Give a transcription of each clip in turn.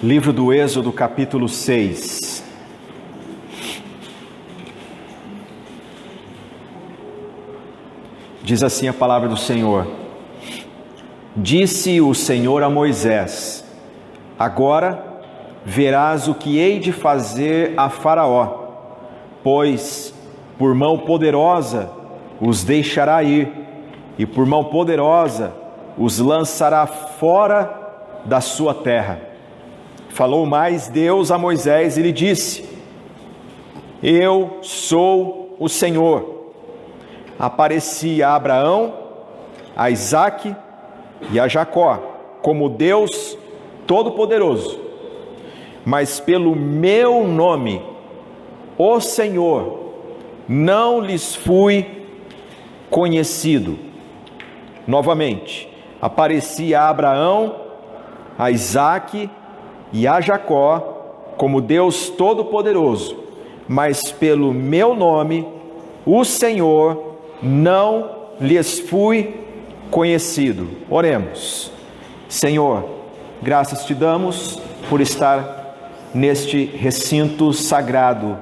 Livro do Êxodo, capítulo 6. Diz assim a palavra do Senhor: Disse o Senhor a Moisés: Agora verás o que hei de fazer a Faraó, pois por mão poderosa os deixará ir, e por mão poderosa os lançará fora da sua terra. Falou mais Deus a Moisés e lhe disse: Eu sou o Senhor. Apareci a Abraão, a Isaque e a Jacó como Deus Todo-Poderoso, mas pelo meu nome, o Senhor, não lhes fui conhecido. Novamente, apareci a Abraão, a Isaque e a Jacó como Deus Todo-Poderoso, mas pelo meu nome, o Senhor, não lhes fui conhecido. Oremos. Senhor, graças te damos por estar neste recinto sagrado.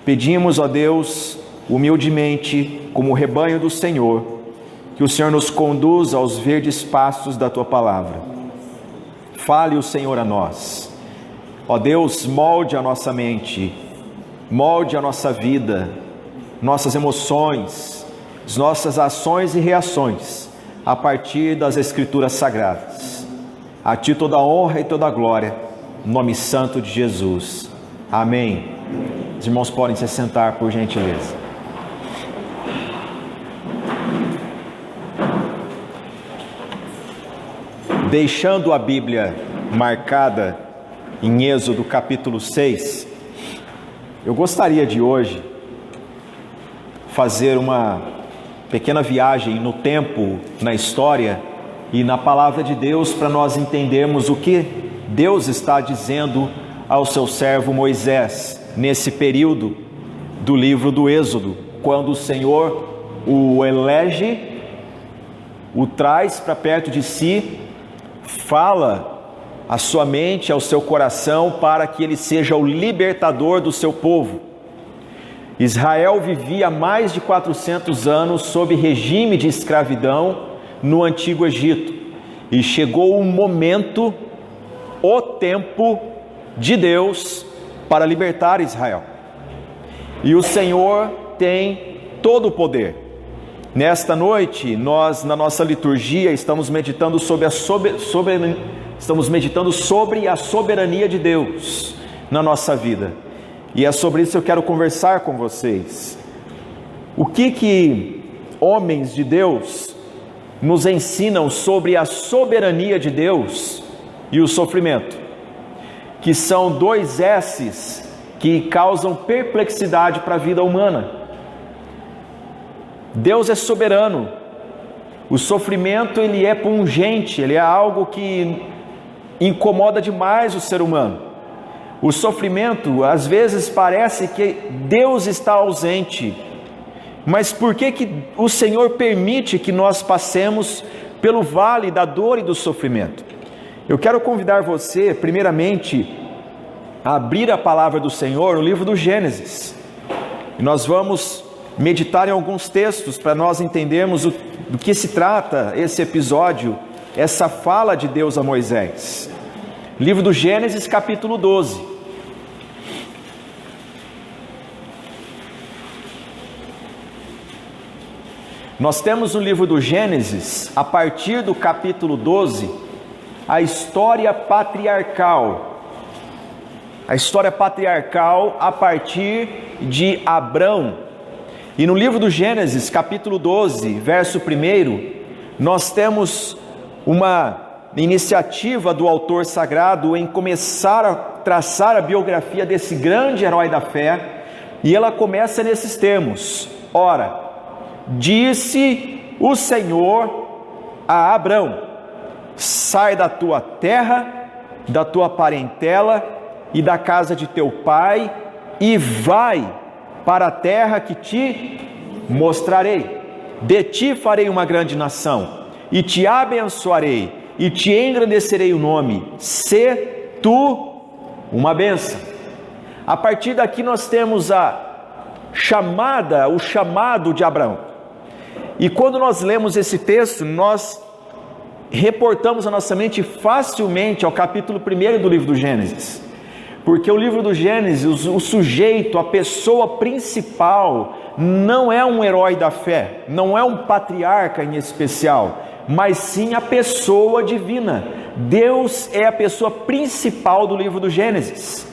Pedimos a Deus, humildemente, como rebanho do Senhor, que o Senhor nos conduza aos verdes pastos da tua palavra. Fale o Senhor a nós. Ó Deus, molde a nossa mente, molde a nossa vida, nossas emoções, as nossas ações e reações, a partir das Escrituras Sagradas. A ti toda a honra e toda a glória, no nome santo de Jesus. Amém. Os irmãos podem se sentar, por gentileza. Deixando a Bíblia marcada em Êxodo capítulo 6, eu gostaria de hoje fazer uma pequena viagem no tempo, na história e na palavra de Deus, para nós entendermos o que Deus está dizendo ao seu servo Moisés nesse período do livro do Êxodo, quando o Senhor o elege, o traz para perto de si, fala à sua mente, ao seu coração, para que ele seja o libertador do seu povo. Israel vivia há mais de 400 anos sob regime de escravidão no Antigo Egito, e chegou o momento, o tempo de Deus para libertar Israel. E o Senhor tem todo o poder. Nesta noite, nós, na nossa liturgia, estamos meditando sobre a soberania de Deus na nossa vida. E é sobre isso que eu quero conversar com vocês. O que homens de Deus nos ensinam sobre a soberania de Deus e o sofrimento? Que são dois S's que causam perplexidade para a vida humana. Deus é soberano. O sofrimento, ele é pungente, ele é algo que incomoda demais o ser humano. O sofrimento, às vezes, parece que Deus está ausente. Mas por que o Senhor permite que nós passemos pelo vale da dor e do sofrimento? Eu quero convidar você, primeiramente, a abrir a palavra do Senhor no livro do Gênesis. E nós vamos meditar em alguns textos para nós entendermos do que se trata esse episódio, essa fala de Deus a Moisés. Livro do Gênesis, capítulo 12. Nós temos no livro do Gênesis, a partir do capítulo 12, a história patriarcal. A história patriarcal a partir de Abrão. E no livro do Gênesis, capítulo 12, verso 1, nós temos uma iniciativa do autor sagrado em começar a traçar a biografia desse grande herói da fé, e ela começa nesses termos: Ora, disse o Senhor a Abrão: sai da tua terra, da tua parentela e da casa de teu pai, e vai para a terra que te mostrarei. De ti farei uma grande nação, e te abençoarei, e te engrandecerei o nome. Se tu uma bênção. A partir daqui nós temos o chamado de Abraão. E quando nós lemos esse texto, nós reportamos a nossa mente facilmente ao capítulo 1 do livro do Gênesis. Porque o livro do Gênesis, o sujeito, a pessoa principal, não é um herói da fé, não é um patriarca em especial, mas sim a pessoa divina. Deus é a pessoa principal do livro do Gênesis.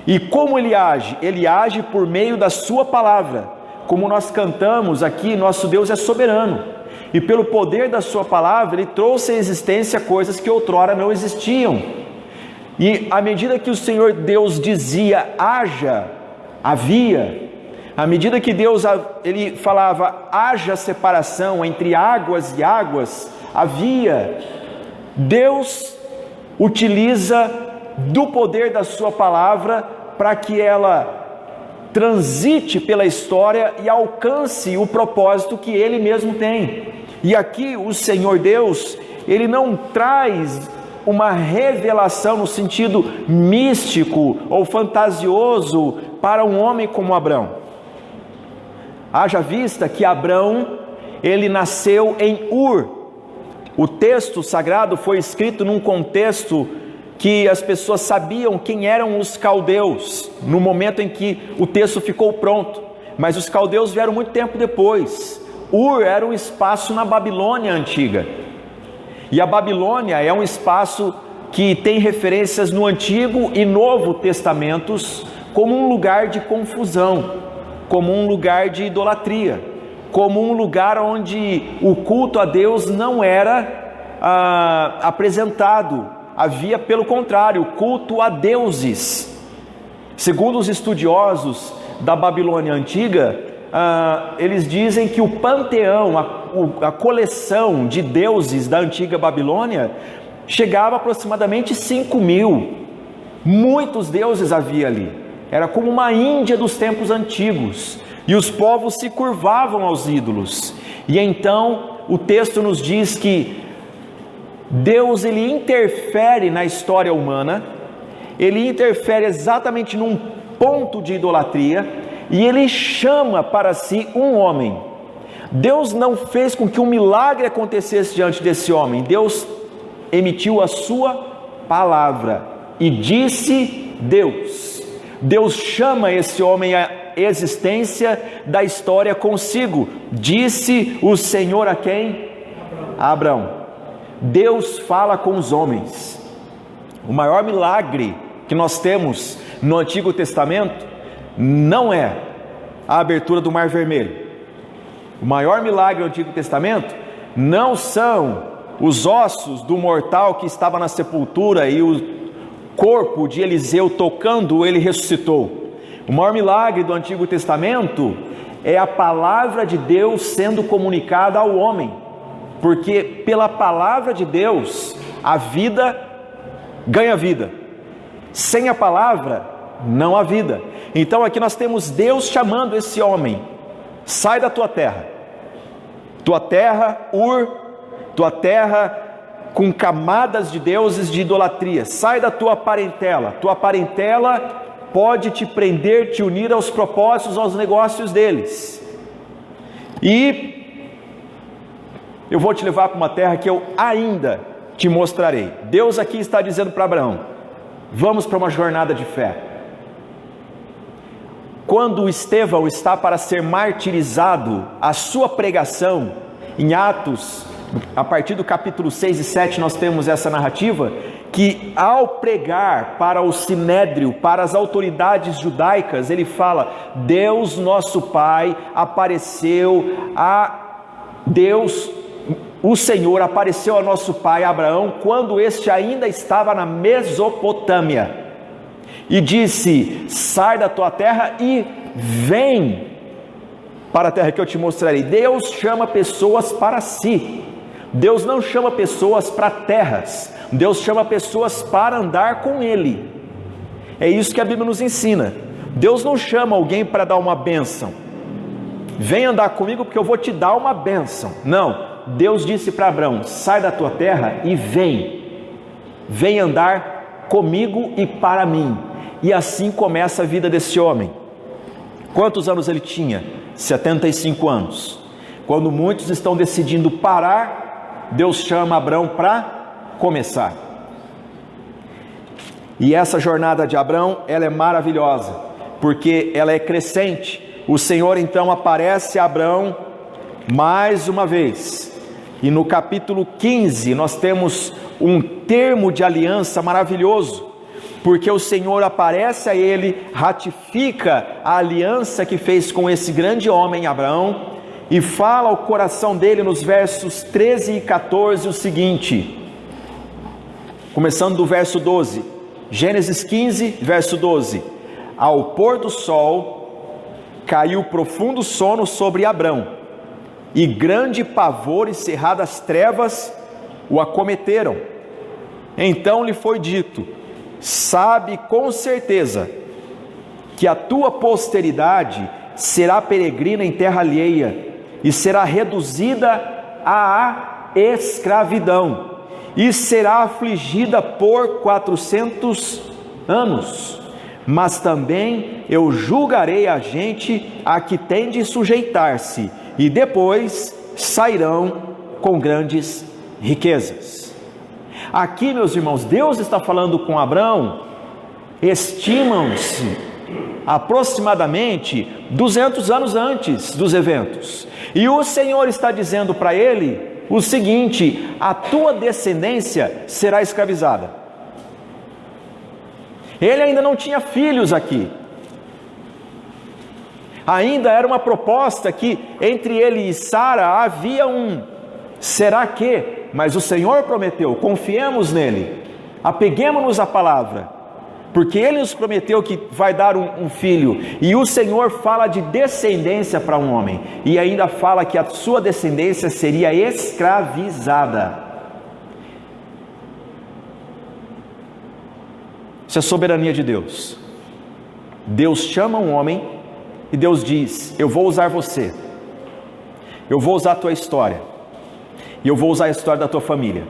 E como ele age? Ele age por meio da sua palavra. Como nós cantamos aqui, nosso Deus é soberano. E pelo poder da sua palavra, ele trouxe à existência coisas que outrora não existiam. E à medida que o Senhor Deus dizia, haja, havia. À medida que Deus ele falava, haja separação entre águas e águas, havia. Deus utiliza do poder da sua palavra para que ela transite pela história e alcance o propósito que Ele mesmo tem. E aqui o Senhor Deus, Ele não traz uma revelação no sentido místico ou fantasioso para um homem como Abrão. Haja vista que Abrão, ele nasceu em Ur. O texto sagrado foi escrito num contexto que as pessoas sabiam quem eram os caldeus, no momento em que o texto ficou pronto. Mas os caldeus vieram muito tempo depois. Ur era um espaço na Babilônia antiga. E a Babilônia é um espaço que tem referências no Antigo e Novo Testamentos como um lugar de confusão, como um lugar de idolatria, como um lugar onde o culto a Deus não era apresentado. Havia, pelo contrário, culto a deuses. Segundo os estudiosos da Babilônia antiga, eles dizem que o panteão, a coleção de deuses da antiga Babilônia chegava a aproximadamente 5.000. Muitos deuses havia ali. Era como uma Índia dos tempos antigos. E os povos se curvavam aos ídolos. E então o texto nos diz que Deus, ele interfere na história humana. Ele interfere exatamente num ponto de idolatria. E ele chama para si um homem. Deus não fez com que um milagre acontecesse diante desse homem. Deus emitiu a sua palavra e disse Deus. Deus chama esse homem à existência da história consigo. Disse o Senhor a quem? A Abraão. Deus fala com os homens. O maior milagre que nós temos no Antigo Testamento não é a abertura do Mar Vermelho. O maior milagre do Antigo Testamento não são os ossos do mortal que estava na sepultura e o corpo de Eliseu tocando, ele ressuscitou. O maior milagre do Antigo Testamento é a palavra de Deus sendo comunicada ao homem, porque pela palavra de Deus a vida ganha vida. Sem a palavra não há vida. Então aqui nós temos Deus chamando esse homem: sai da tua terra, Ur, tua terra com camadas de deuses de idolatria, sai da tua parentela pode te prender, te unir aos propósitos, aos negócios deles, e eu vou te levar para uma terra que eu ainda te mostrarei. Deus aqui está dizendo para Abraão: vamos para uma jornada de fé. Quando Estevão está para ser martirizado, a sua pregação, em Atos, a partir do capítulo 6 e 7, nós temos essa narrativa, que ao pregar para o sinédrio, para as autoridades judaicas, ele fala: Deus nosso Pai apareceu o Senhor apareceu a nosso pai Abraão, quando este ainda estava na Mesopotâmia, e disse: sai da tua terra e vem para a terra que eu te mostrarei. Deus chama pessoas para si. Deus não chama pessoas para terras. Deus chama pessoas para andar com Ele. É isso que a Bíblia nos ensina. Deus não chama alguém para dar uma bênção: vem andar comigo porque eu vou te dar uma bênção. Não, Deus disse para Abraão: sai da tua terra e vem andar comigo e para mim. E assim começa a vida desse homem. Quantos anos ele tinha? 75 anos. Quando muitos estão decidindo parar, Deus chama Abrão para começar. E essa jornada de Abrão, ela é maravilhosa, porque ela é crescente. O Senhor então aparece a Abrão mais uma vez. E no capítulo 15 nós temos um termo de aliança maravilhoso, porque o Senhor aparece a ele, ratifica a aliança que fez com esse grande homem Abraão, e fala ao coração dele nos versos 13 e 14 o seguinte, começando do verso 12, Gênesis 15, verso 12: ao pôr do sol, caiu profundo sono sobre Abrão, e grande pavor e cerradas trevas o acometeram. Então lhe foi dito: sabe com certeza que a tua posteridade será peregrina em terra alheia e será reduzida à escravidão e será afligida por 400 anos. Mas também eu julgarei a gente a que tem de sujeitar-se, e depois sairão com grandes riquezas. Aqui, meus irmãos, Deus está falando com Abrão, estimam-se aproximadamente 200 anos antes dos eventos, e o Senhor está dizendo para ele o seguinte: a tua descendência será escravizada. Ele ainda não tinha filhos aqui, ainda era uma proposta que entre ele e Sara havia será que? Mas o Senhor prometeu, confiemos nele, apeguemos-nos à palavra, porque ele nos prometeu que vai dar um filho, e o Senhor fala de descendência para um homem, e ainda fala que a sua descendência seria escravizada. Isso é soberania de Deus. Deus chama um homem e Deus diz: eu vou usar você, eu vou usar a tua história, e eu vou usar a história da tua família.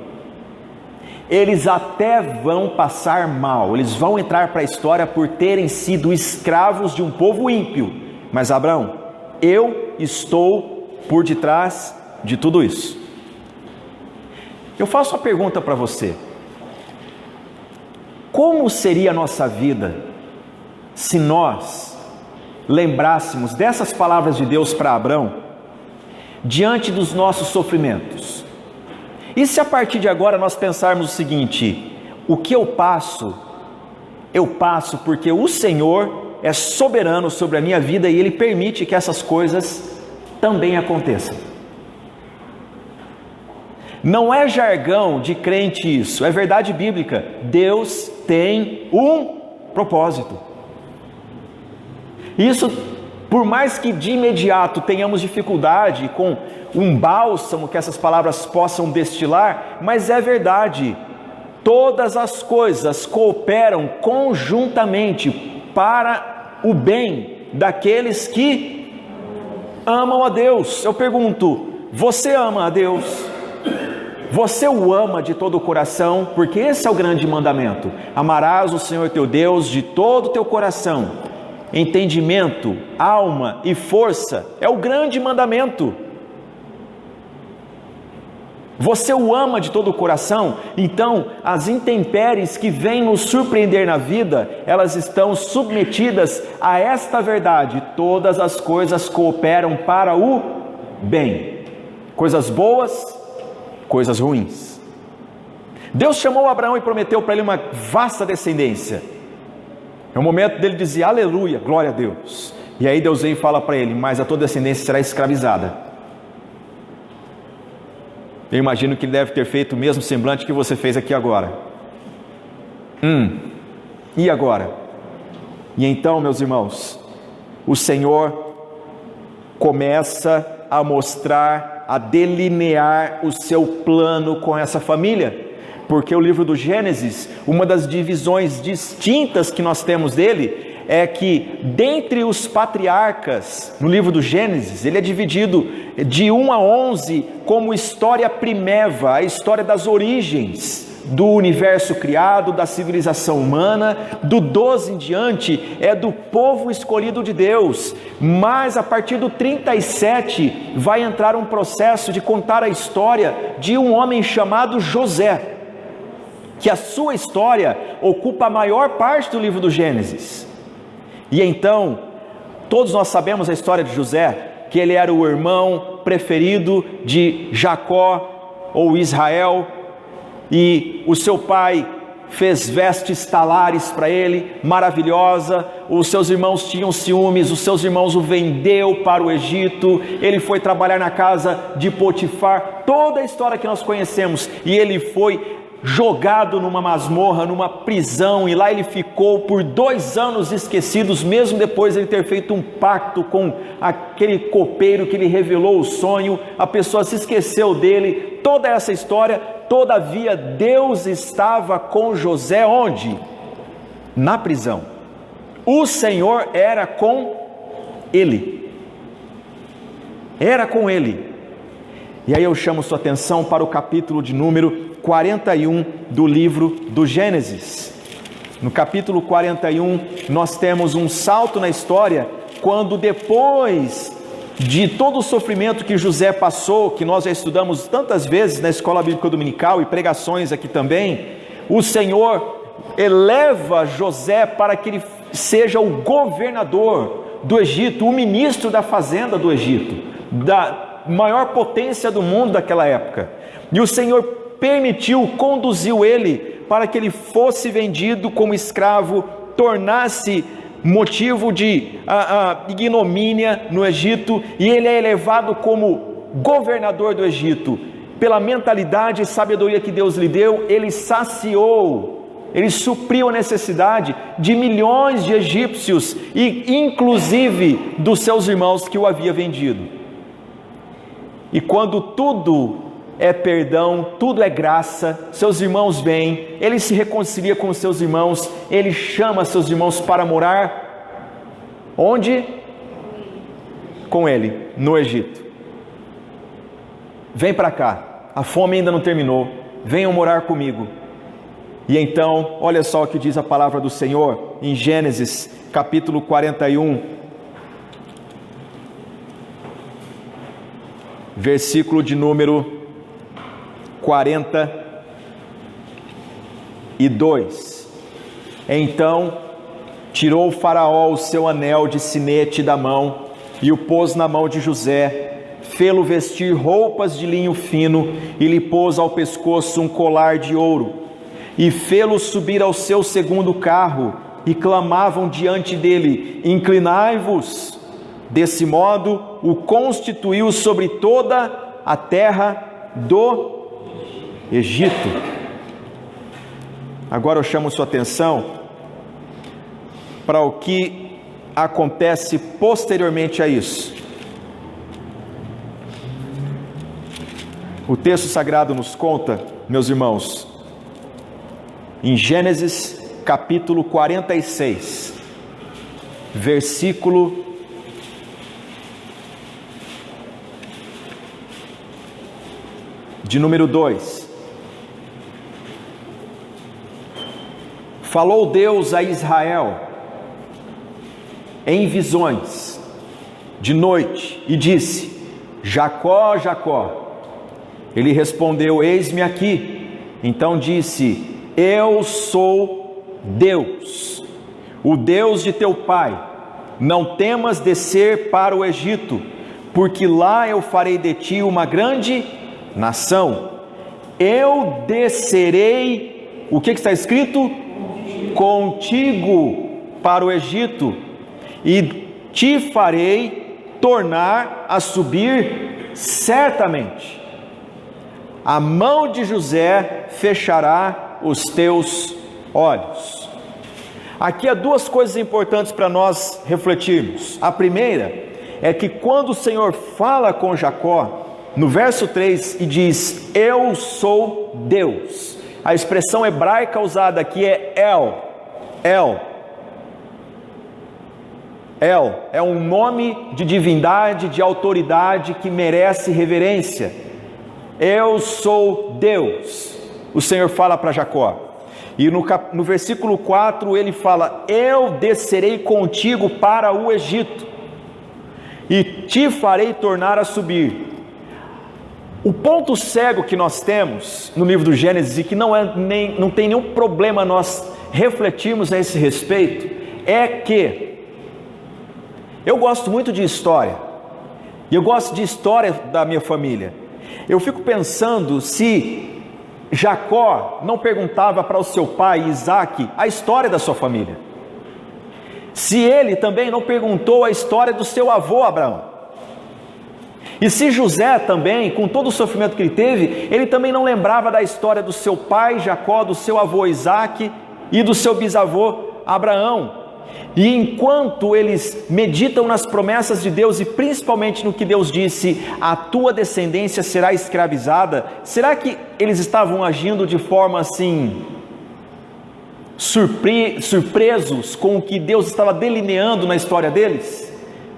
Eles até vão passar mal, eles vão entrar para a história por terem sido escravos de um povo ímpio, mas Abraão, eu estou por detrás de tudo isso. Eu faço uma pergunta para você: como seria a nossa vida se nós lembrássemos dessas palavras de Deus para Abrão diante dos nossos sofrimentos? E se a partir de agora nós pensarmos o seguinte: o que eu passo porque o Senhor é soberano sobre a minha vida e Ele permite que essas coisas também aconteçam. Não é jargão de crente isso, é verdade bíblica. Deus tem um propósito. Isso, por mais que de imediato tenhamos dificuldade com um bálsamo que essas palavras possam destilar, mas é verdade. Todas as coisas cooperam conjuntamente para o bem daqueles que amam a Deus. Eu pergunto: você ama a Deus? Você o ama de todo o coração? Porque esse é o grande mandamento: amarás o Senhor teu Deus de todo o teu coração, entendimento, alma e força. É o grande mandamento. Você o ama de todo o coração? Então as intempéries que vêm nos surpreender na vida, elas estão submetidas a esta verdade: todas as coisas cooperam para o bem, coisas boas, coisas ruins. Deus chamou Abraão e prometeu para ele uma vasta descendência. É o momento dele dizer aleluia, glória a Deus. E aí Deus vem e fala para ele: mas a tua descendência será escravizada. Eu imagino que ele deve ter feito o mesmo semblante que você fez aqui agora. E agora? E então, meus irmãos, o Senhor começa a mostrar, a delinear o seu plano com essa família. Porque o livro do Gênesis, uma das divisões distintas que nós temos dele, é que dentre os patriarcas, no livro do Gênesis, ele é dividido de 1 a 11 como história primeva, a história das origens, do universo criado, da civilização humana. Do 12 em diante é do povo escolhido de Deus, mas a partir do 37 vai entrar um processo de contar a história de um homem chamado José, que a sua história ocupa a maior parte do livro do Gênesis. E então, todos nós sabemos a história de José, que ele era o irmão preferido de Jacó ou Israel, e o seu pai fez vestes talares para ele, maravilhosa. Os seus irmãos tinham ciúmes, os seus irmãos o vendeu para o Egito, ele foi trabalhar na casa de Potifar, toda a história que nós conhecemos, e ele foi jogado numa masmorra, numa prisão, e lá ele ficou por 2 anos esquecidos, mesmo depois de ele ter feito um pacto com aquele copeiro que lhe revelou o sonho. A pessoa se esqueceu dele, toda essa história. Todavia Deus estava com José onde? Na prisão. O Senhor era com ele, era com ele. E aí eu chamo sua atenção para o capítulo de número 41 do livro do Gênesis. No capítulo 41 nós temos um salto na história, quando depois de todo o sofrimento que José passou, que nós já estudamos tantas vezes na escola bíblica dominical e pregações aqui também, o Senhor eleva José para que ele seja o governador do Egito, o ministro da fazenda do Egito, da maior potência do mundo daquela época. E o Senhor permitiu, conduziu ele para que ele fosse vendido como escravo, tornasse motivo de ignomínia no Egito, e ele é elevado como governador do Egito. Pela mentalidade e sabedoria que Deus lhe deu, ele saciou, ele supriu a necessidade de milhões de egípcios, e inclusive dos seus irmãos que o havia vendido. E quando tudo é perdão, tudo é graça, seus irmãos vêm, ele se reconcilia com os seus irmãos, ele chama seus irmãos para morar onde? Com ele, no Egito. Vem para cá, a fome ainda não terminou, venham morar comigo. E então, olha só o que diz a palavra do Senhor em Gênesis capítulo 41, versículo de número 42. Então tirou o faraó o seu anel de sinete da mão e o pôs na mão de José, fê-lo vestir roupas de linho fino e lhe pôs ao pescoço um colar de ouro, e fê-lo subir ao seu segundo carro, e clamavam diante dele: inclinai-vos. Desse modo o constituiu sobre toda a terra do Egito. Agora eu chamo sua atenção para o que acontece posteriormente a isso. O texto sagrado nos conta, meus irmãos, em Gênesis capítulo 46, versículo de número 2. Falou Deus a Israel em visões de noite e disse: Jacó, Jacó. Ele respondeu: eis-me aqui. Então disse: eu sou Deus, o Deus de teu pai. Não temas descer para o Egito, porque lá eu farei de ti uma grande nação. Eu descerei, o que está escrito? Contigo para o Egito, e te farei tornar a subir certamente. A mão de José fechará os teus olhos. Aqui há duas coisas importantes para nós refletirmos. A primeira é que quando o Senhor fala com Jacó, no verso 3, e diz: eu sou Deus, a expressão hebraica usada aqui é El. El é um nome de divindade, de autoridade que merece reverência. Eu sou Deus. o Senhor fala para Jacó. E no versículo 4 ele fala: eu descerei contigo para o Egito, e te farei tornar a subir. O ponto cego que nós temos no livro do Gênesis, e que não tem nenhum problema nós refletirmos a esse respeito, é que eu gosto muito de história, e eu gosto de história da minha família. Eu fico pensando se Jacó não perguntava para o seu pai Isaac a história da sua família, se ele também não perguntou a história do seu avô Abraão, e se José também, com todo o sofrimento que ele teve, ele também não lembrava da história do seu pai Jacó, do seu avô Isaac e do seu bisavô Abraão. E enquanto eles meditam nas promessas de Deus, e principalmente no que Deus disse: a tua descendência será escravizada, será que eles estavam agindo de forma assim, surpresos com o que Deus estava delineando na história deles?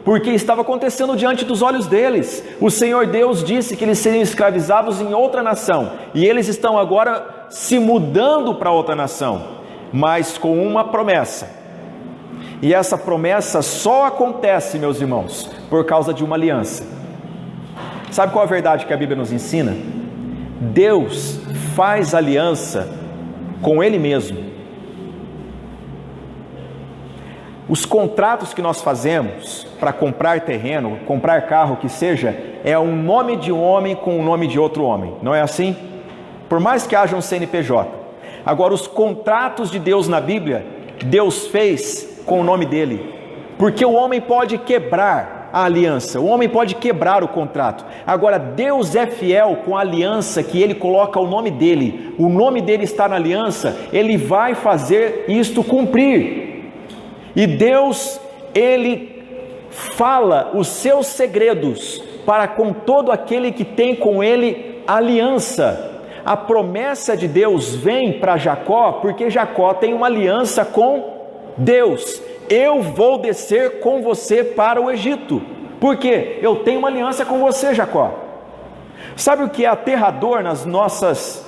Porque estava acontecendo diante dos olhos deles. O Senhor Deus disse que eles seriam escravizados em outra nação, e eles estão agora se mudando para outra nação, mas com uma promessa. E essa promessa só acontece, meus irmãos, por causa de uma aliança. Sabe qual a verdade que a Bíblia nos ensina? Deus faz aliança com Ele mesmo. Os contratos que nós fazemos para comprar terreno, comprar carro, que seja, é um nome de um homem com o nome de outro homem, não é assim? Por mais que haja um CNPJ. Agora, os contratos de Deus na Bíblia, Deus fez com o nome dele, porque o homem pode quebrar a aliança, o homem pode quebrar o contrato. Agora, Deus é fiel com a aliança que ele coloca o nome dele está na aliança, ele vai fazer isto cumprir. E Deus, ele fala os seus segredos para com todo aquele que tem com ele aliança. A promessa de Deus vem para Jacó, porque Jacó tem uma aliança com Deus. Eu vou descer com você para o Egito, porque eu tenho uma aliança com você, Jacó. Sabe o que é aterrador nas nossas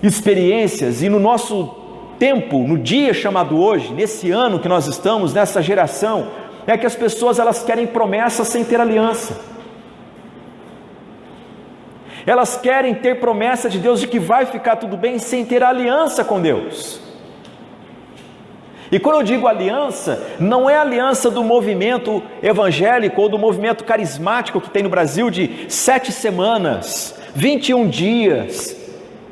experiências e no nosso tempo, no dia chamado hoje, nesse ano que nós estamos, nessa geração? É que as pessoas, elas querem promessas sem ter aliança. Elas querem ter promessa de Deus de que vai ficar tudo bem sem ter aliança com Deus. E quando eu digo aliança, não é a aliança do movimento evangélico ou do movimento carismático que tem no Brasil de 7 semanas, 21 dias,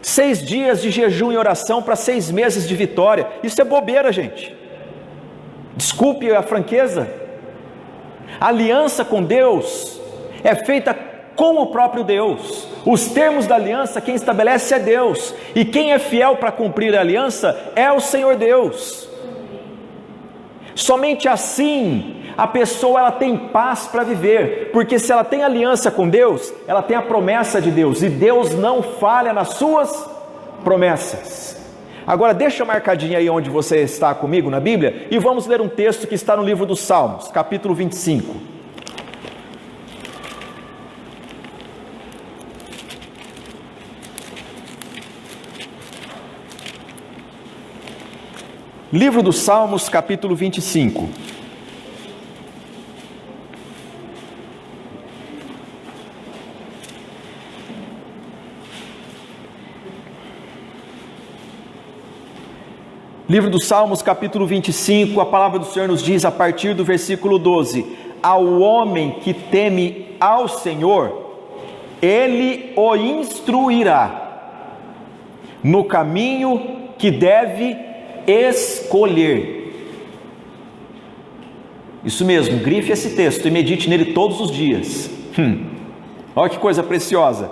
6 dias de jejum e oração para 6 meses de vitória. Isso é bobeira, gente. Desculpe a franqueza. A aliança com Deus é feita com o próprio Deus. Os termos da aliança, quem estabelece é Deus, e quem é fiel para cumprir a aliança é o Senhor Deus. Somente assim a pessoa, ela tem paz para viver, porque se ela tem aliança com Deus, ela tem a promessa de Deus, e Deus não falha nas suas promessas. Agora deixa marcadinho aí onde você está comigo na Bíblia, e vamos ler um texto que está no livro dos Salmos, capítulo 25. Livro dos Salmos, capítulo 25. Livro dos Salmos, capítulo 25, a palavra do Senhor nos diz a partir do versículo 12: ao homem que teme ao Senhor, Ele o instruirá no caminho que deve escolher. Isso mesmo, grife esse texto e medite nele todos os dias. Olha que coisa preciosa.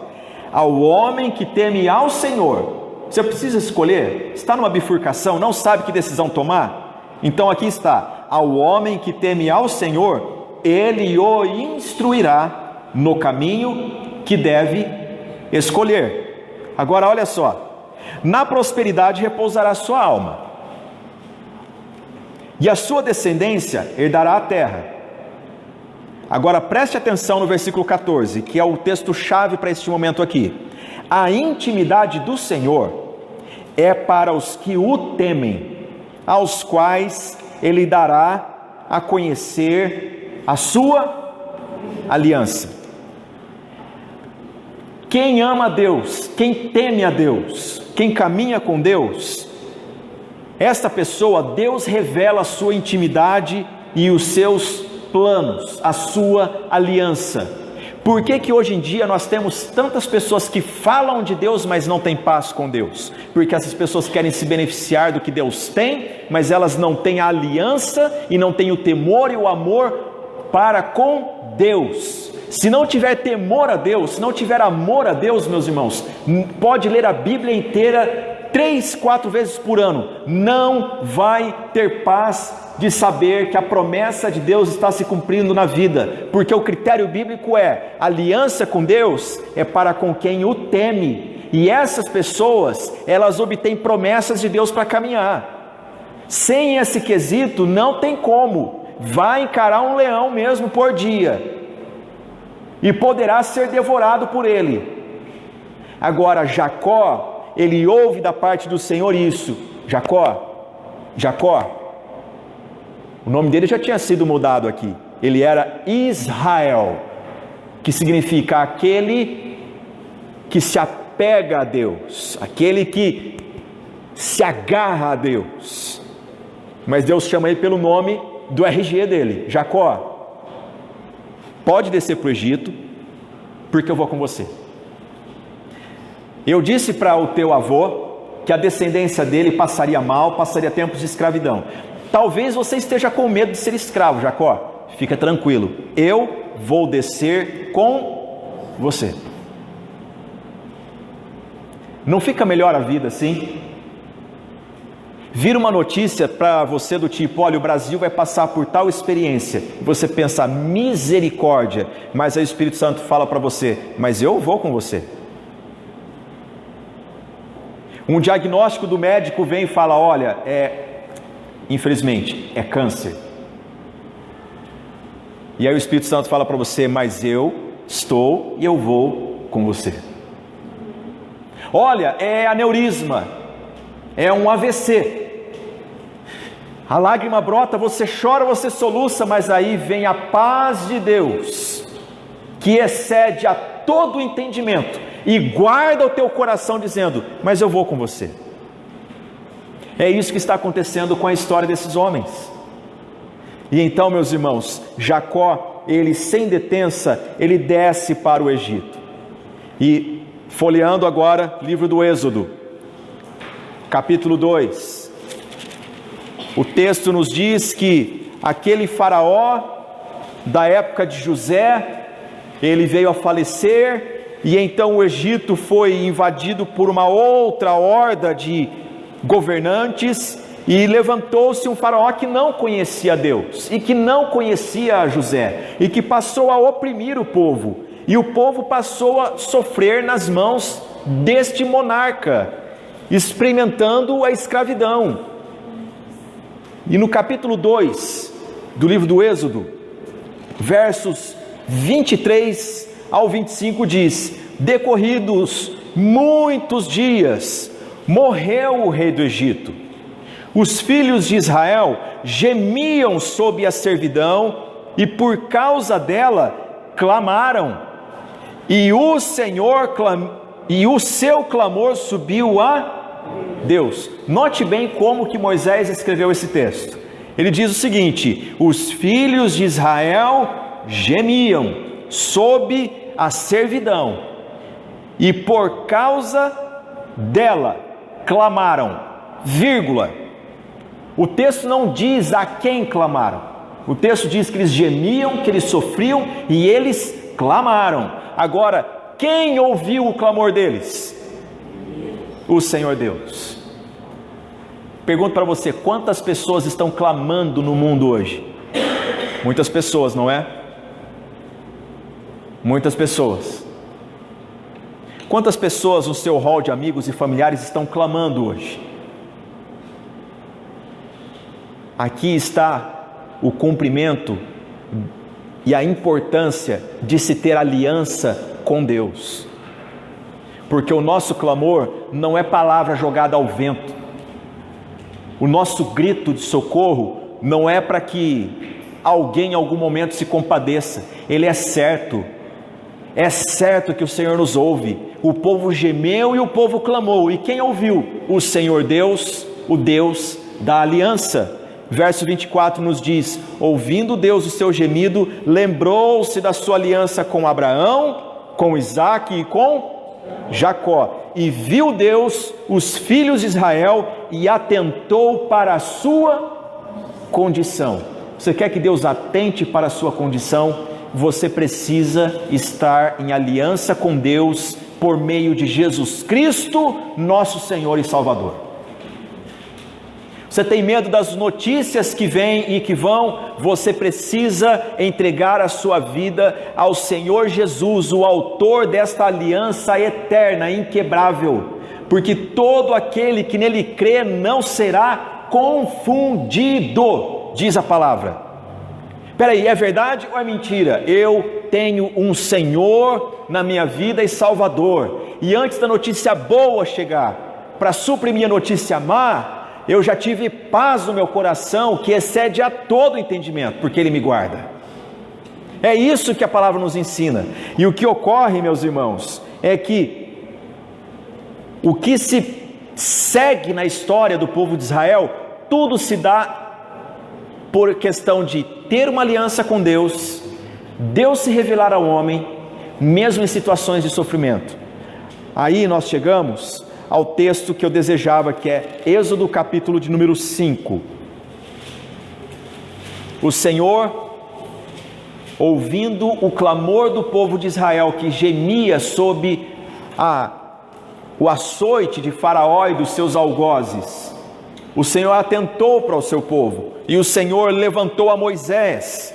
Ao homem que teme ao Senhor. Você precisa escolher? Está numa bifurcação, não sabe que decisão tomar? Então aqui está: ao homem que teme ao Senhor, Ele o instruirá no caminho que deve escolher. Agora olha só: na prosperidade repousará sua alma, e a sua descendência herdará a terra. Agora preste atenção no versículo 14, que é o texto-chave para este momento aqui. A intimidade do Senhor é para os que o temem, aos quais ele dará a conhecer a sua aliança. Quem ama a Deus, quem teme a Deus, quem caminha com Deus, esta pessoa, Deus revela a sua intimidade e os seus planos, a sua aliança. Por que que hoje em dia nós temos tantas pessoas que falam de Deus, mas não têm paz com Deus? Porque essas pessoas querem se beneficiar do que Deus tem, mas elas não têm a aliança e não têm o temor e o amor para com Deus. Se não tiver temor a Deus, se não tiver amor a Deus, meus irmãos, pode ler a Bíblia inteira 3, 4 vezes por ano, não vai ter paz de saber que a promessa de Deus está se cumprindo na vida, porque o critério bíblico é: aliança com Deus é para com quem o teme, e essas pessoas, elas obtêm promessas de Deus para caminhar. Sem esse quesito não tem como, vai encarar um leão mesmo por dia, e poderá ser devorado por ele. Agora Jacó, ele ouve da parte do Senhor isso: Jacó, o nome dele já tinha sido mudado aqui, ele era Israel, que significa aquele que se apega a Deus, aquele que se agarra a Deus. Mas Deus chama ele pelo nome do RG dele: Jacó, pode descer para o Egito, porque eu vou com você. Eu disse para o teu avô que a descendência dele passaria mal, passaria tempos de escravidão. Talvez você esteja com medo de ser escravo, Jacó. Fica tranquilo, eu vou descer com você. Não fica melhor a vida assim? Vira uma notícia para você do tipo: olha, o Brasil vai passar por tal experiência. Você pensa: misericórdia. Mas aí o Espírito Santo fala para você: mas eu vou com você. Um diagnóstico do médico vem e fala: olha, infelizmente, é câncer. E aí o Espírito Santo fala para você: mas eu estou e eu vou com você. Olha, é aneurisma, é um AVC. A lágrima brota, você chora, você soluça, mas aí vem a paz de Deus, que excede a todo entendimento, e guarda o teu coração dizendo: mas eu vou com você. É isso que está acontecendo com a história desses homens. E então, meus irmãos, Jacó, ele sem detença, ele desce para o Egito. E folheando agora, livro do Êxodo, capítulo 2, o texto nos diz que aquele faraó da época de José, ele veio a falecer, e então o Egito foi invadido por uma outra horda de governantes, e levantou-se um faraó que não conhecia Deus, e que não conhecia José, e que passou a oprimir o povo, e o povo passou a sofrer nas mãos deste monarca, experimentando a escravidão. E no capítulo 2 do livro do Êxodo, versos 23 ao 25 diz: decorridos muitos dias, morreu o rei do Egito. Os filhos de Israel gemiam sob a servidão, e por causa dela clamaram, e o seu clamor subiu a Deus. Note bem como que Moisés escreveu esse texto. Ele diz o seguinte: os filhos de Israel gemiam sob a servidão, e por causa dela clamaram, vírgula. O texto não diz a quem clamaram. O texto diz que eles gemiam, que eles sofriam, e eles clamaram. Agora, quem ouviu o clamor deles? O Senhor Deus. Pergunto para você: quantas pessoas estão clamando no mundo hoje? Muitas pessoas, não é? Muitas pessoas. Quantas pessoas no seu hall de amigos e familiares estão clamando hoje? Aqui está o cumprimento e a importância de se ter aliança com Deus. porque o nosso clamor não é palavra jogada ao vento. O nosso grito de socorro não é para que alguém em algum momento se compadeça. Ele é certo que o Senhor nos ouve. O povo gemeu e o povo clamou, e quem ouviu? O Senhor Deus, o Deus da aliança. Verso 24 nos diz: ouvindo Deus o seu gemido, lembrou-se da sua aliança com Abraão, com Isaque e com Jacó, e viu Deus os filhos de Israel e atentou para a sua condição. Você quer que Deus atente para a sua condição? Você precisa estar em aliança com Deus por meio de Jesus Cristo, nosso Senhor e Salvador. Você tem medo das notícias que vêm e que vão? Você precisa entregar a sua vida ao Senhor Jesus, o autor desta aliança eterna, inquebrável, porque todo aquele que nele crê não será confundido, diz a palavra. Peraí, é verdade ou é mentira? Eu tenho um Senhor na minha vida e Salvador, e antes da notícia boa chegar, para suprimir a notícia má, eu já tive paz no meu coração, que excede a todo entendimento, porque Ele me guarda. É isso que a palavra nos ensina. E o que ocorre, meus irmãos, é que o que se segue na história do povo de Israel, tudo se dá por questão de ter uma aliança com Deus, Deus se revelar ao homem, mesmo em situações de sofrimento. Aí nós chegamos ao texto que eu desejava, que é Êxodo capítulo de número 5. O Senhor, ouvindo o clamor do povo de Israel, que gemia sob o açoite de Faraó e dos seus algozes, o Senhor atentou para o seu povo, e o Senhor levantou a Moisés,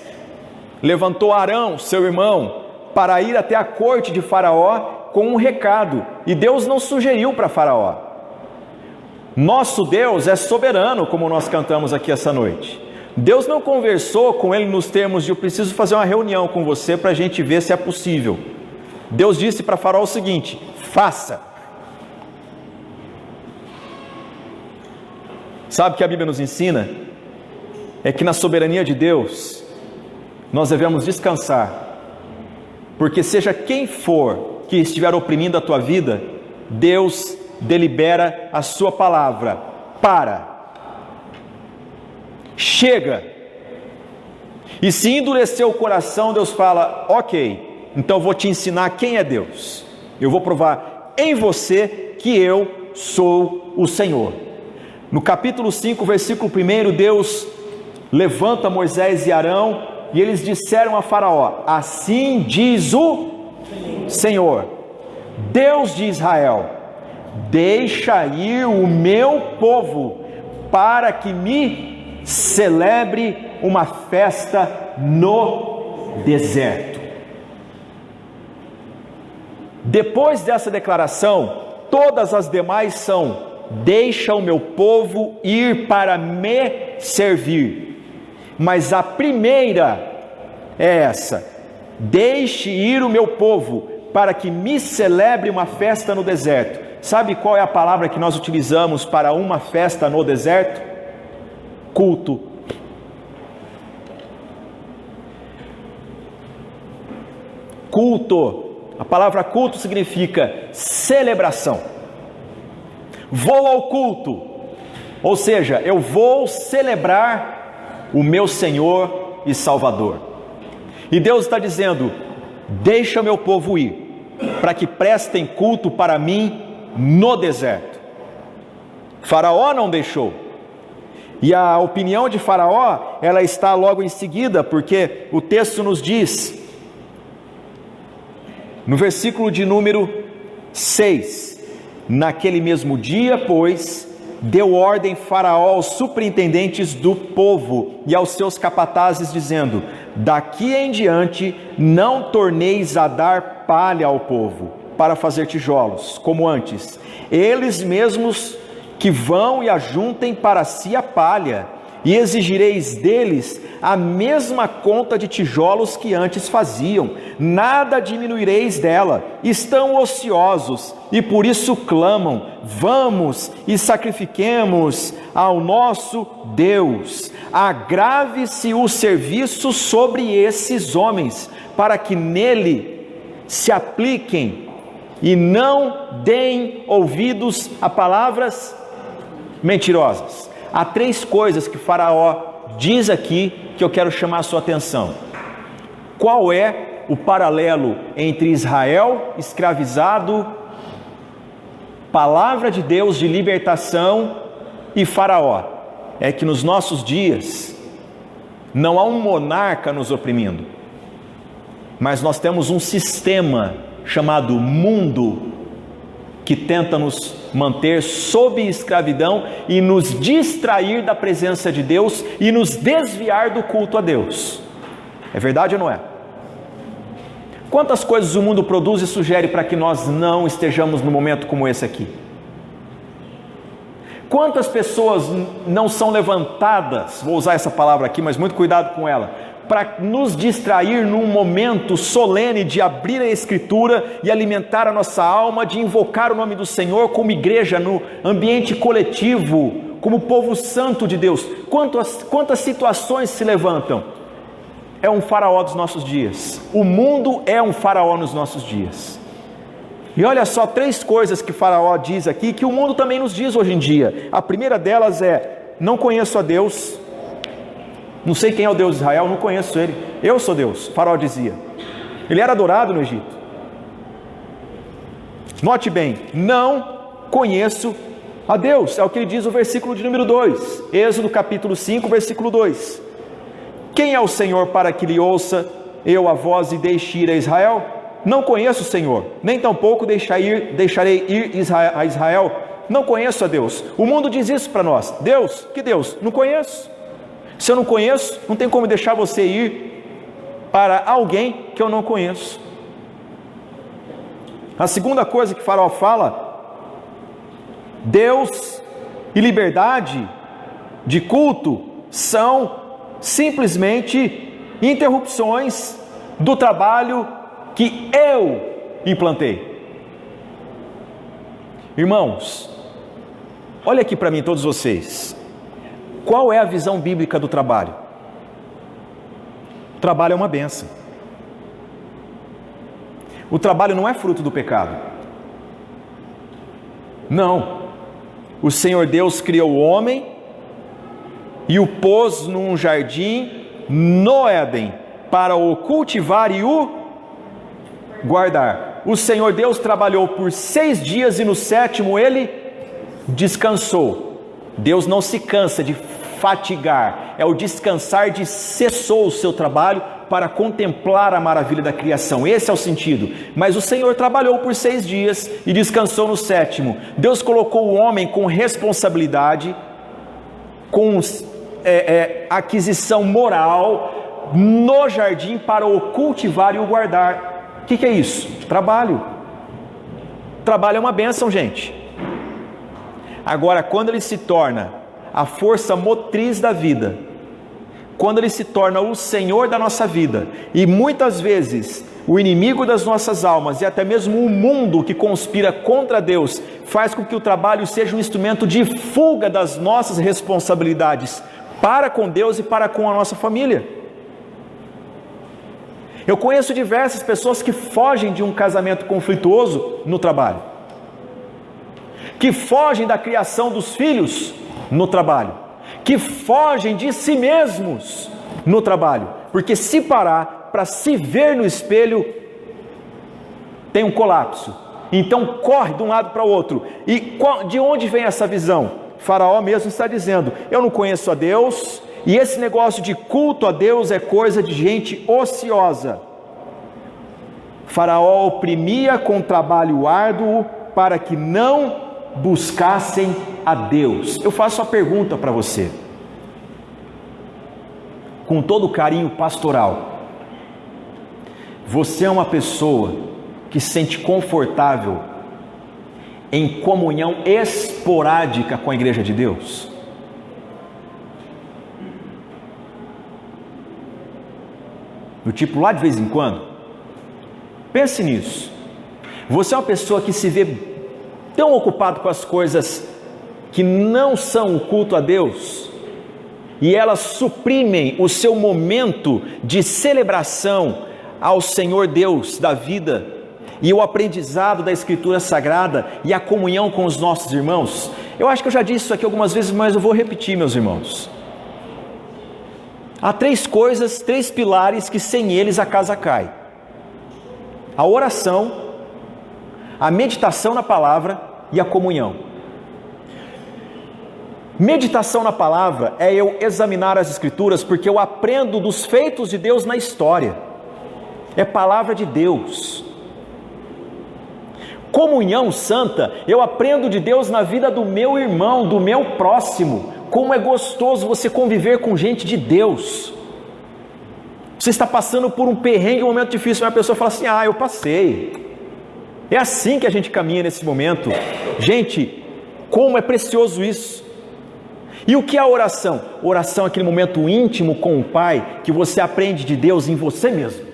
levantou Arão, seu irmão, para ir até a corte de Faraó com um recado, e Deus não sugeriu para Faraó. Nosso Deus é soberano, como nós cantamos aqui essa noite. Deus não conversou com ele nos termos de: eu preciso fazer uma reunião com você para a gente ver se é possível. Deus disse para Faraó o seguinte: faça. Sabe o que a Bíblia nos ensina? É que na soberania de Deus nós devemos descansar, porque seja quem for que estiver oprimindo a tua vida, Deus delibera a sua palavra: chega. E se endurecer o coração, Deus fala: ok, então eu vou te ensinar quem é Deus, eu vou provar em você que eu sou o Senhor. No capítulo 5, versículo 1, Deus levanta Moisés e Arão, e eles disseram a Faraó: assim diz o Senhor, Deus de Israel, deixa ir o meu povo, para que me celebre uma festa no deserto. Depois dessa declaração, todas as demais são: deixa o meu povo ir para me servir. Mas a primeira é essa: deixe ir o meu povo, para que me celebre uma festa no deserto. Sabe qual é a palavra que nós utilizamos para uma festa no deserto? Culto. Culto. A palavra culto significa celebração. Vou ao culto, ou seja, eu vou celebrar o meu Senhor e Salvador. E Deus está dizendo: deixa o meu povo ir, para que prestem culto para mim no deserto. Faraó não deixou, e a opinião de Faraó, ela está logo em seguida, porque o texto nos diz, no versículo de número 6, naquele mesmo dia, pois, deu ordem Faraó aos superintendentes do povo e aos seus capatazes, dizendo: daqui em diante não torneis a dar palha ao povo para fazer tijolos, como antes. Eles mesmos que vão e ajuntem para si a palha, e exigireis deles a mesma conta de tijolos que antes faziam, nada diminuireis dela. Estão ociosos e por isso clamam: vamos e sacrifiquemos ao nosso Deus. Agrave-se o serviço sobre esses homens, para que nele se apliquem e não deem ouvidos a palavras mentirosas. Há 3 coisas que Faraó diz aqui que eu quero chamar a sua atenção. Qual é o paralelo entre Israel escravizado, palavra de Deus de libertação, e Faraó? É que nos nossos dias não há um monarca nos oprimindo, mas nós temos um sistema chamado mundo que tenta nos manter sob escravidão e nos distrair da presença de Deus e nos desviar do culto a Deus. É verdade ou não é? Quantas coisas o mundo produz e sugere para que nós não estejamos num momento como esse aqui? Quantas pessoas não são levantadas, vou usar essa palavra aqui, mas muito cuidado com ela, para nos distrair num momento solene de abrir a Escritura e alimentar a nossa alma, de invocar o nome do Senhor como igreja, no ambiente coletivo, como povo santo de Deus. Quantas situações se levantam? É um faraó dos nossos dias. O mundo é um faraó nos nossos dias. E olha só 3 coisas que Faraó diz aqui, que o mundo também nos diz hoje em dia. A primeira delas é: não conheço a Deus, não sei quem é o Deus de Israel, não conheço ele, eu sou Deus. Faraó dizia. Ele era adorado no Egito. Note bem, não conheço a Deus, é o que ele diz no versículo de número 2, Êxodo capítulo 5, versículo 2. Quem é o Senhor para que lhe ouça eu a voz e deixe ir a Israel? Não conheço o Senhor, nem tampouco deixarei ir a Israel. Não conheço a Deus. O mundo diz isso para nós. Deus? Que Deus? Não conheço. Se eu não conheço, não tem como deixar você ir para alguém que eu não conheço. A segunda coisa que Faraó fala: Deus e liberdade de culto são simplesmente interrupções do trabalho que eu implantei. Irmãos, olha aqui para mim, todos vocês. Qual é a visão bíblica do trabalho? O trabalho é uma bênção. O trabalho não é fruto do pecado. Não. O Senhor Deus criou o homem e o pôs num jardim no Éden para o cultivar e o guardar. O Senhor Deus trabalhou por 6 dias e no 7º ele descansou. Deus não se cansa de fatigar, é o descansar de cessou o seu trabalho para contemplar a maravilha da criação. Esse é o sentido. Mas o Senhor trabalhou por 6 dias e descansou no 7º. Deus colocou o homem com responsabilidade, com aquisição moral no jardim para o cultivar e o guardar. O que é isso? Trabalho. Trabalho é uma bênção, gente. Agora, quando ele se torna a força motriz da vida, quando ele se torna o Senhor da nossa vida, e muitas vezes o inimigo das nossas almas e até mesmo o mundo que conspira contra Deus faz com que o trabalho seja um instrumento de fuga das nossas responsabilidades para com Deus e para com a nossa família. Eu conheço diversas pessoas que fogem de um casamento conflituoso no trabalho, que fogem da criação dos filhos no trabalho, que fogem de si mesmos no trabalho, porque se parar para se ver no espelho, tem um colapso. Então corre de um lado para o outro. E de onde vem essa visão? Faraó mesmo está dizendo: eu não conheço a Deus, e esse negócio de culto a Deus é coisa de gente ociosa. Faraó oprimia com trabalho árduo para que não buscassem a Deus. Eu faço a pergunta para você, com todo carinho pastoral: você é uma pessoa que se sente confortável em comunhão esporádica com a igreja de Deus? Do tipo, lá de vez em quando? Pense nisso. Você é uma pessoa que se vê tão ocupado com as coisas que não são o culto a Deus, e elas suprimem o seu momento de celebração ao Senhor Deus da vida, e o aprendizado da Escritura Sagrada, e a comunhão com os nossos irmãos. Eu acho que eu já disse isso aqui algumas vezes, mas eu vou repetir, meus irmãos. Há 3 coisas, 3 pilares que sem eles a casa cai: a oração, a meditação na palavra e a comunhão. Meditação na palavra é eu examinar as Escrituras, porque eu aprendo dos feitos de Deus na história. É palavra de Deus. Comunhão santa, eu aprendo de Deus na vida do meu irmão, do meu próximo. Como é gostoso você conviver com gente de Deus. Você está passando por um perrengue, um momento difícil, uma pessoa fala assim: eu passei. É assim que a gente caminha nesse momento. Gente, como é precioso isso. E o que é a oração? Oração é aquele momento íntimo com o Pai, que você aprende de Deus em você mesmo.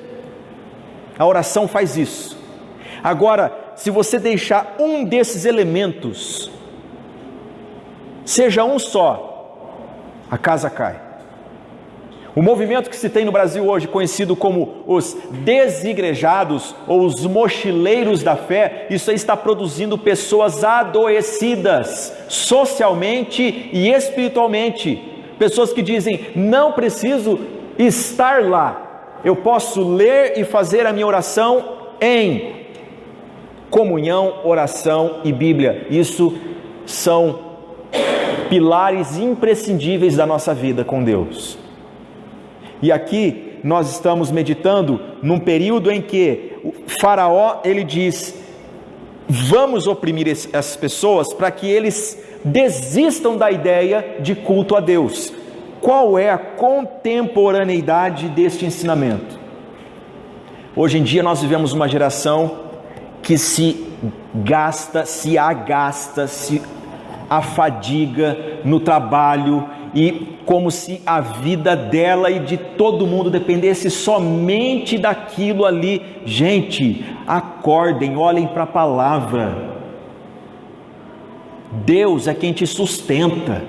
A oração faz isso. Agora, se você deixar um desses elementos, seja um só, a casa cai. O movimento que se tem no Brasil hoje, conhecido como os desigrejados ou os mochileiros da fé, isso aí está produzindo pessoas adoecidas, socialmente e espiritualmente. Pessoas que dizem: não preciso estar lá, eu posso ler e fazer a minha oração em comunhão, oração e Bíblia. Isso são pilares imprescindíveis da nossa vida com Deus. E aqui nós estamos meditando num período em que o Faraó, ele diz: vamos oprimir essas pessoas para que eles desistam da ideia de culto a Deus. Qual é a contemporaneidade deste ensinamento? Hoje em dia nós vivemos uma geração que se agasta, se afadiga no trabalho, e como se a vida dela e de todo mundo dependesse somente daquilo ali. Gente, acordem, olhem para a palavra. Deus é quem te sustenta.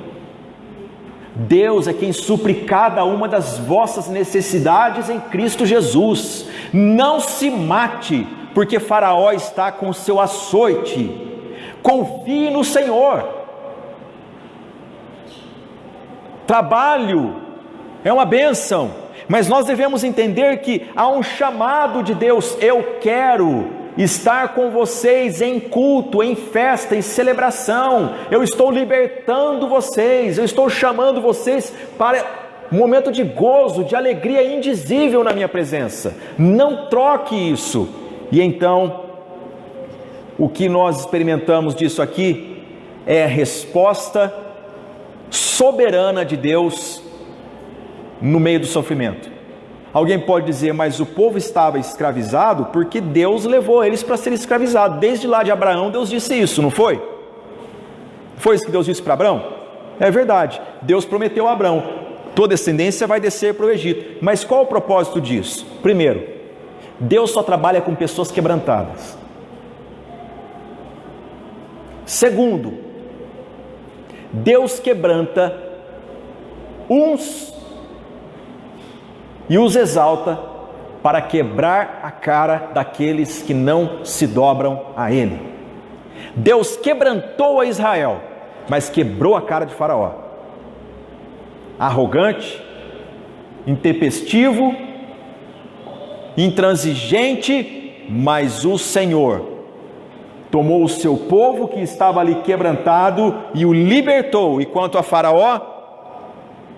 Deus é quem supre cada uma das vossas necessidades em Cristo Jesus. Não se mate, porque Faraó está com o seu açoite. Confie no Senhor. Trabalho é uma bênção, mas nós devemos entender que há um chamado de Deus. Eu quero estar com vocês em culto, em festa, em celebração. Eu estou libertando vocês, eu estou chamando vocês para um momento de gozo, de alegria indizível na minha presença. Não troque isso. E então, o que nós experimentamos disso aqui é a resposta soberana de Deus no meio do sofrimento. Alguém pode dizer: mas o povo estava escravizado porque Deus levou eles para ser escravizados. Desde lá de Abraão, Deus disse isso, não foi? Foi isso que Deus disse para Abraão? É verdade, Deus prometeu a Abraão: tua descendência vai descer para o Egito. Mas qual o propósito disso? Primeiro, Deus só trabalha com pessoas quebrantadas. Segundo, Deus quebranta uns e os exalta para quebrar a cara daqueles que não se dobram a Ele. Deus quebrantou a Israel, mas quebrou a cara de Faraó. Arrogante, intempestivo, intransigente, mas o Senhor tomou o seu povo que estava ali quebrantado e o libertou, e quanto a Faraó,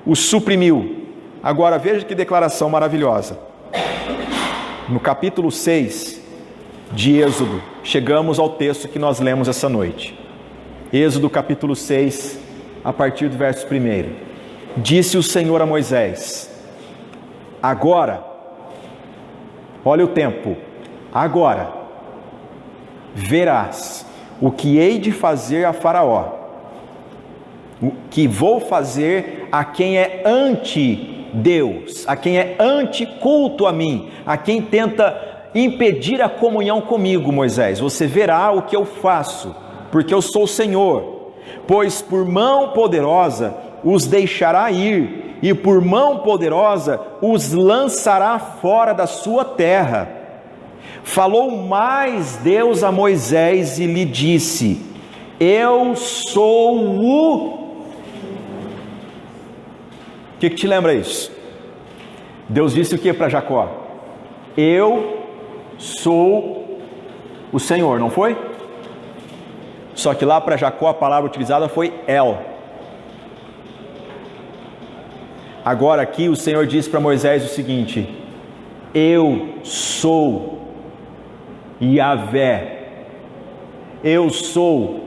o suprimiu. Agora veja que declaração maravilhosa. No capítulo 6 de Êxodo, chegamos ao texto que nós lemos essa noite. Êxodo capítulo 6, a partir do verso 1. Disse o Senhor a Moisés: agora, olha o tempo, agora verás o que hei de fazer a Faraó, o que vou fazer a quem é ante Deus, a quem é anticulto a mim, a quem tenta impedir a comunhão comigo, Moisés, você verá o que eu faço, porque eu sou o Senhor. Pois por mão poderosa os deixará ir, e por mão poderosa os lançará fora da sua terra. Falou mais Deus a Moisés e lhe disse: eu sou o... O que te lembra isso? Deus disse o que para Jacó? Eu sou o Senhor, não foi? Só que lá para Jacó a palavra utilizada foi El. Agora aqui o Senhor diz para Moisés o seguinte: eu sou Yahvé, eu sou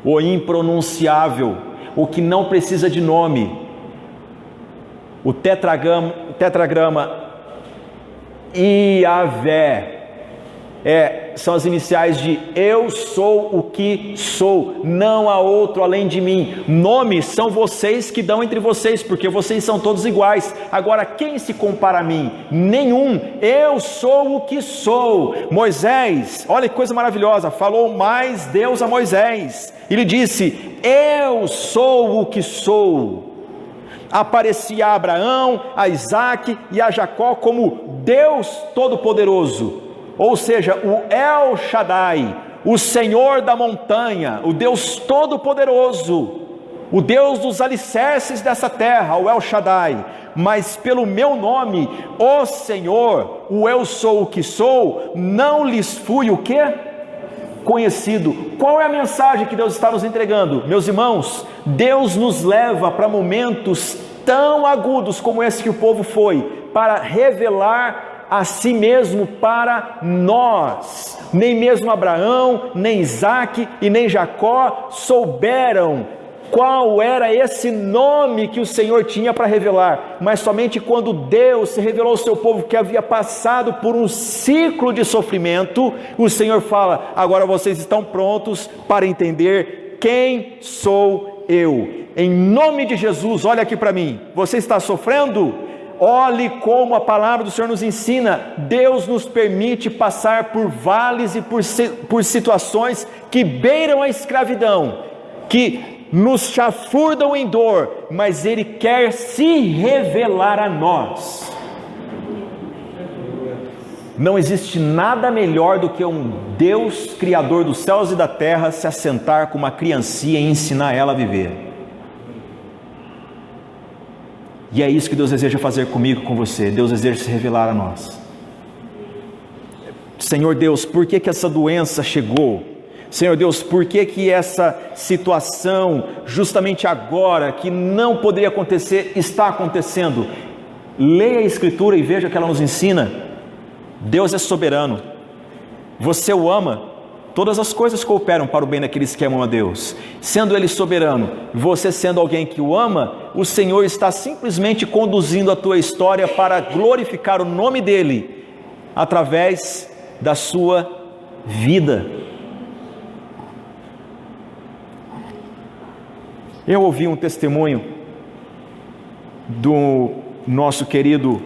o impronunciável, o que não precisa de nome. O tetragrama Yahvé são as iniciais de eu sou o que sou, não há outro além de mim. Nomes são vocês que dão entre vocês, porque vocês são todos iguais. Agora quem se compara a mim? Nenhum. Eu sou o que sou. Moisés, olha que coisa maravilhosa, falou mais Deus a Moisés, ele disse: eu sou o que sou. Aparecia a Abraão, a Isaque e a Jacó como Deus Todo-Poderoso, ou seja, o El Shaddai, o Senhor da montanha, o Deus Todo-Poderoso, o Deus dos alicerces dessa terra, o El Shaddai. Mas pelo meu nome, o Senhor, o eu sou o que sou, não lhes fui o quê? Conhecido. Qual é a mensagem que Deus está nos entregando? Meus irmãos, Deus nos leva para momentos tão agudos como esse que o povo foi, para revelar a si mesmo para nós. Nem mesmo Abraão, nem Isaque e nem Jacó souberam qual era esse nome que o Senhor tinha para revelar, mas somente quando Deus se revelou ao seu povo, que havia passado por um ciclo de sofrimento, o Senhor fala: agora vocês estão prontos para entender quem sou eu. Em nome de Jesus, olha aqui para mim, você está sofrendo? Olhe como a palavra do Senhor nos ensina. Deus nos permite passar por vales e por situações que beiram a escravidão, que nos chafurdam em dor, mas Ele quer se revelar a nós. Não existe nada melhor do que um Deus Criador dos céus e da terra se assentar com uma criancinha e ensinar ela a viver. E é isso que Deus deseja fazer comigo, com você. Deus deseja se revelar a nós. Senhor Deus, por que essa doença chegou? Senhor Deus, por que essa situação, justamente agora, que não poderia acontecer, está acontecendo? Leia a Escritura e veja que ela nos ensina. Deus é soberano. Você o ama, todas as coisas cooperam para o bem daqueles que amam a Deus. Sendo Ele soberano, você sendo alguém que o ama, o Senhor está simplesmente conduzindo a tua história para glorificar o nome dEle, através da sua vida. Eu ouvi um testemunho do nosso querido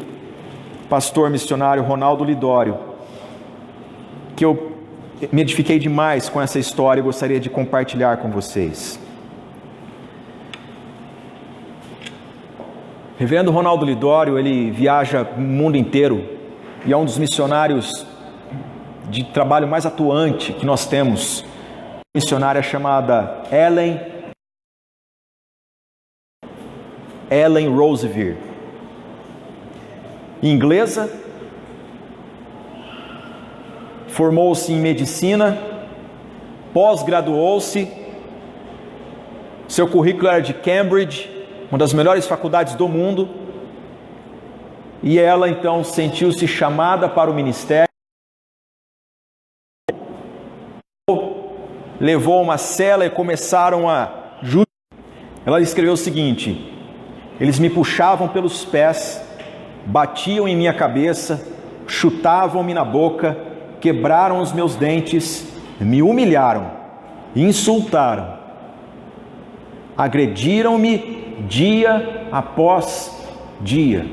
pastor missionário Ronaldo Lidório, que eu me edifiquei demais com essa história e gostaria de compartilhar com vocês. Reverendo Ronaldo Lidório, ele viaja o mundo inteiro e é um dos missionários de trabalho mais atuante que nós temos. Uma missionária chamada Ellen Roosevelt, inglesa, formou-se em medicina, pós-graduou-se, seu currículo era de Cambridge, uma das melhores faculdades do mundo, e ela então sentiu-se chamada para o ministério, levou uma cela e começaram a... Ela escreveu o seguinte: eles me puxavam pelos pés, batiam em minha cabeça, chutavam-me na boca, quebraram os meus dentes, me humilharam, insultaram, agrediram-me dia após dia.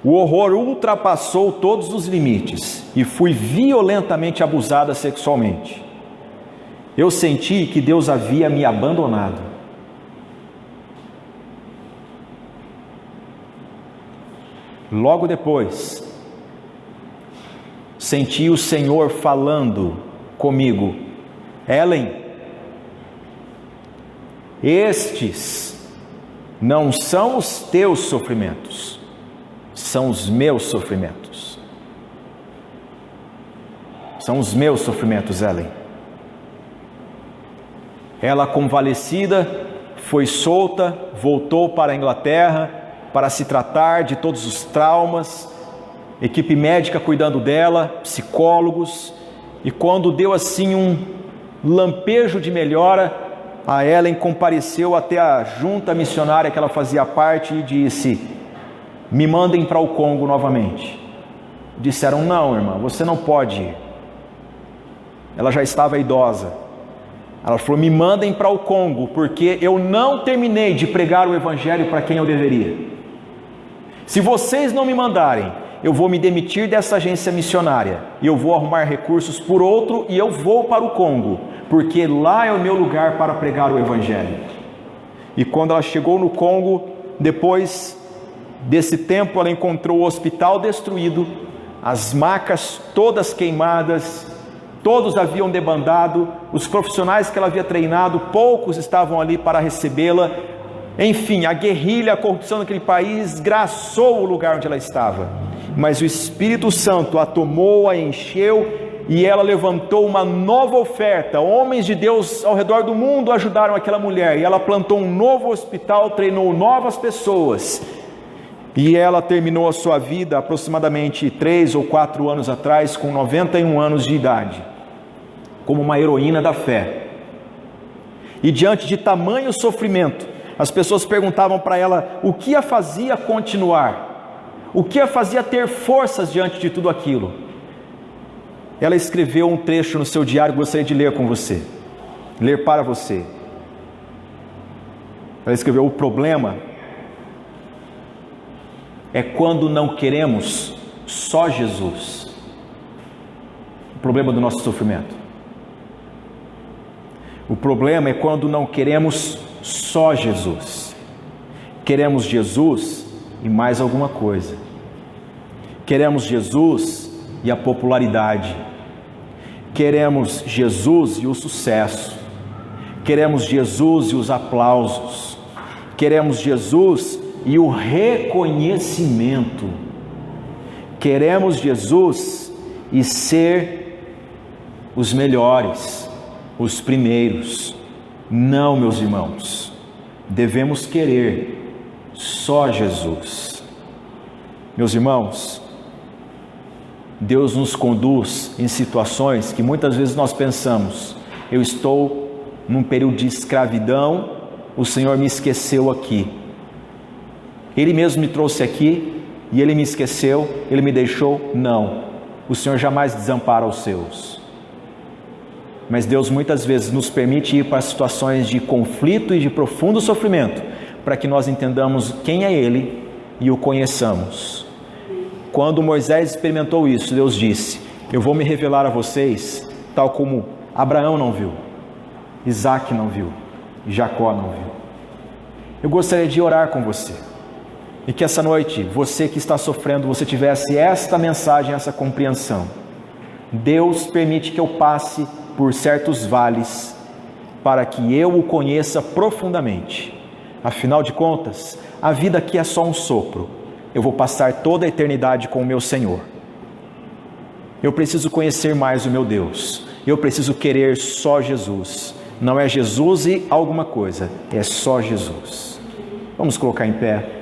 O horror ultrapassou todos os limites e fui violentamente abusada sexualmente. Eu senti que Deus havia me abandonado. Logo depois, senti o Senhor falando comigo: Ellen, estes não são os teus sofrimentos, são os meus sofrimentos. São os meus sofrimentos, Ellen. Ela, convalescida, foi solta, voltou para a Inglaterra para se tratar de todos os traumas, equipe médica cuidando dela, psicólogos, e quando deu assim um lampejo de melhora, a Ellen compareceu até a junta missionária que ela fazia parte e disse: me mandem para o Congo novamente. Disseram: não, irmã, você não pode ir. Ela já estava idosa. Ela falou: me mandem para o Congo, porque eu não terminei de pregar o Evangelho para quem eu deveria. Se vocês não me mandarem, eu vou me demitir dessa agência missionária, e eu vou arrumar recursos por outro, e eu vou para o Congo, porque lá é o meu lugar para pregar o Evangelho. E quando ela chegou no Congo, depois desse tempo, ela encontrou o hospital destruído, as macas todas queimadas, todos haviam debandado, os profissionais que ela havia treinado, poucos estavam ali para recebê-la. Enfim, a guerrilha, a corrupção naquele país graçou o lugar onde ela estava. Mas o Espírito Santo a tomou, a encheu, e ela levantou uma nova oferta. Homens de Deus ao redor do mundo ajudaram aquela mulher, e ela plantou um novo hospital, treinou novas pessoas. E ela terminou a sua vida aproximadamente 3 ou 4 anos atrás, com 91 anos de idade, como uma heroína da fé. E diante de tamanho sofrimento, as pessoas perguntavam para ela o que a fazia continuar, o que a fazia ter forças diante de tudo aquilo. Ela escreveu um trecho no seu diário, gostaria de ler com você, ler para você. Ela escreveu: o problema é quando não queremos só Jesus. O problema do nosso sofrimento. O problema é quando não queremos só Jesus. Queremos Jesus e mais alguma coisa. Queremos Jesus e a popularidade. Queremos Jesus e o sucesso. Queremos Jesus e os aplausos. Queremos Jesus e o reconhecimento. Queremos Jesus e ser os melhores, os primeiros. Não, meus irmãos, devemos querer só Jesus. Meus irmãos, Deus nos conduz em situações que muitas vezes nós pensamos: eu estou num período de escravidão, o Senhor me esqueceu aqui. Ele mesmo me trouxe aqui e Ele me esqueceu, Ele me deixou. Não, o Senhor jamais desampara os seus. Mas Deus muitas vezes nos permite ir para situações de conflito e de profundo sofrimento, para que nós entendamos quem é Ele e o conheçamos. Quando Moisés experimentou isso, Deus disse: eu vou me revelar a vocês, tal como Abraão não viu, Isaac não viu, Jacó não viu. Eu gostaria de orar com você, e que essa noite, você que está sofrendo, você tivesse esta mensagem, essa compreensão. Deus permite que eu passe por certos vales, para que eu o conheça profundamente. Afinal de contas, a vida aqui é só um sopro. Eu vou passar toda a eternidade com o meu Senhor. Eu preciso conhecer mais o meu Deus. Eu preciso querer só Jesus. Não é Jesus e alguma coisa, é só Jesus. Vamos colocar em pé.